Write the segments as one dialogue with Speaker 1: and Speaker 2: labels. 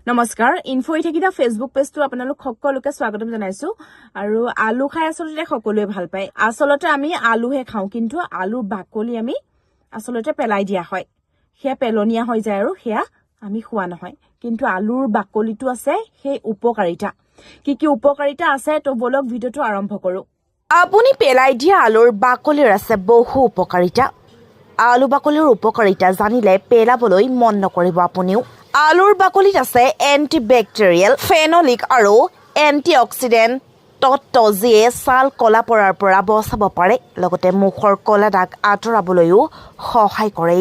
Speaker 1: নমস্কাৰ info ইথেকিটা Facebook পেজটো আপোনালোক সকলোকে স্বাগতম জনাইছো আৰু আলু খাই আসলতে সকলোৱে ভাল পায় আসলতে আমি আলুহে খাওঁ কিন্তু আলুৰ বাকলি আমি আসলতে পেলাই দিয়া হয় হেয়া পেলনিয়া হৈ যায় আৰু হেয়া আমি খোৱা নহয় কিন্তু আলুৰ বাকলিটো আছে সেই উপকাৰিতা কি উপকাৰিতা আছে তো বলক ভিডিওটো আৰম্ভ কৰো
Speaker 2: আপুনি পেলাই দিয়া আলুৰ বাকলিৰ আছে বহু উপকাৰিতা আলু বাকলিৰ উপকাৰিতা জানিলে পেলাবলৈ মন নকৰিব আপুনিও আলুৰ বাকলিত আছে এন্টিবেক্টেৰিয়েল ফেনলিক আৰু এন্টিঅক্সিডেন্ট তত্ত্ব যিয়ে ছাল কলা পৰাৰ পৰা বচাব পাৰে লগতে মুখৰ কলা দাগ আঁতৰাবলৈও সহায় কৰে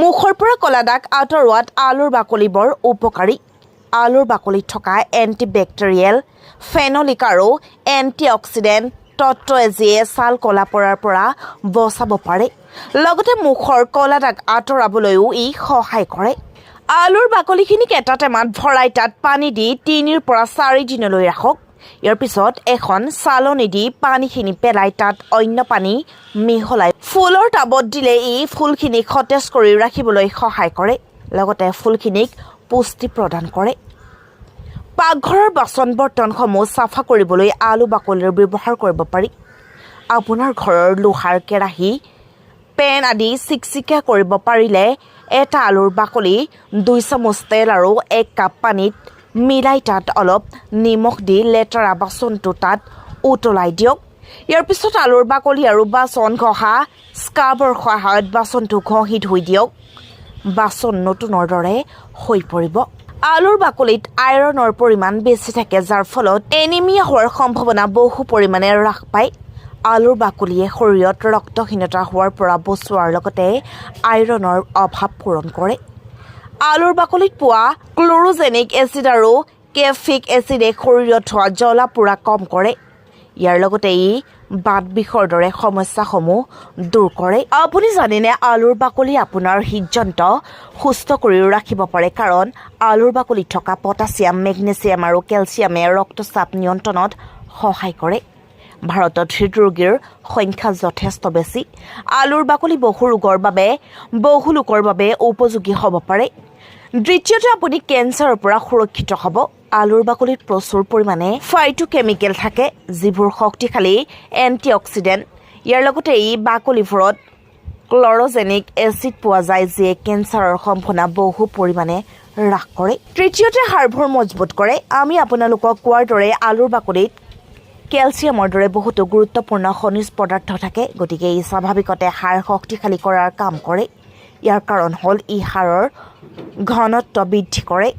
Speaker 2: মুখৰ পৰা কলা দাগ আঁতৰোৱাত আলুৰ বাকলি বৰ উপকাৰী আলুৰ বাকলিত থকা এন্টিবেক্টেৰিয়েল ফেনলিক আৰু এন্টিঅক্সিডেন্ট তত্ত্বই যিয়ে ছাল কলা পৰাৰ পৰা বচাব পাৰে লগতে মুখৰ কলা দাগ আঁতৰাবলৈও ই সহায় কৰে আলুৰ বাকলিখিনিক এটা টেমাত ভৰাই তাত পানী দি 3 পৰা 4 দিনলৈ ৰাখক ইয়াৰ পিছত এখন চালনী দি পানীখিনি পেলাই তাত অন্য পানী মিহলাই ফুলৰ টাবত দিলে ই ফুলখিনিক সতেজ কৰি ৰাখিবলৈ সহায় কৰে লগতে ফুলখিনিক পুষ্টি প্ৰদান কৰে পাকঘৰৰ বাচন বৰ্তনসমূহ চাফা কৰিবলৈ আলু বাকলিৰ ব্যৱহাৰ কৰিব পাৰি আপোনাৰ ঘৰৰ লোহাৰ কেৰাহী পেন আদি চিকচিকিয়া কৰিব পাৰিলে এটা আলুৰ বাকলি 2 চামুচ তেল আৰু 1 কাপ পানীত মিলাই তাত অলপ নিমখ দি লেতেৰা বাচনটো তাত উতলাই দিয়ক ইয়াৰ পিছত আলুৰ বাকলি আৰু বাচন ঘঁহা স্ক্ৰাবৰ সহায়ত বাচনটো ঘঁহি ধুই দিয়ক বাচন নতুনৰ দৰে হৈ পৰিব আলুৰ বাকলিত আইৰণৰ পৰিমাণ বেছি থাকে যাৰ ফলত এনিমিয়া হোৱাৰ সম্ভাৱনা বহু পৰিমাণে হ্ৰাস পায় আলুৰ বাকলিয়ে শৰীৰত ৰক্তহীনতা হোৱাৰ পৰা বচোৱাৰ লগতে আইৰণৰ অভাৱ পূৰণ কৰে আলুৰ বাকলিত পোৱা ক্লৰোজেনিক এচিড আৰু কেফিক এচিডে শৰীৰত হোৱা জ্বলা পোৰা কম কৰে ইয়াৰ লগতে ই বাত বিষৰ দৰে সমস্যাসমূহ দূৰ কৰে আপুনি জানেনে আলুৰ বাকলি আপোনাৰ হৃদযন্ত্ৰ সুস্থ কৰি ৰাখিব পাৰে কাৰণ আলুৰ বাকলিত থকা পটাছিয়াম মেগনেছিয়াম আৰু কেলছিয়ামে ৰক্তচাপ নিয়ন্ত্ৰণত সহায় কৰে ভাৰতত হৃদৰোগীৰ সংখ্যা যথেষ্ট বেছি আলুৰ বাকলি বহু লোকৰ বাবে উপযোগী হ'ব পাৰে দ্বিতীয়তে আপুনি কেঞ্চাৰৰ পৰা সুৰক্ষিত হ'ব আলুৰ বাকলিত প্ৰচুৰ পৰিমাণে ফাইটোকেমিকেল থাকে যিবোৰ শক্তিশালী এন্টিঅক্সিডেন্ট ইয়াৰ লগতে ই বাকলিবোৰত ক্লৰোজেনিক এচিড পোৱা যায় যিয়ে কেঞ্চাৰৰ সম্ভাৱনা বহু পৰিমাণে হ্ৰাস কৰে তৃতীয়তে হাড়বোৰ মজবুত কৰে আমি আপোনালোকক কোৱাৰ দৰে আলুৰ বাকলিত কেলছিয়ামৰ দৰে বহুতো গুৰুত্বপূৰ্ণ খনিজ পদাৰ্থ থাকে গতিকে ই স্বাভাৱিকতে হাড় শক্তিশালী কৰাৰ কাম কৰে ইয়াৰ কাৰণ হ'ল ই হাড়ৰ ঘনত্ব বৃদ্ধি কৰে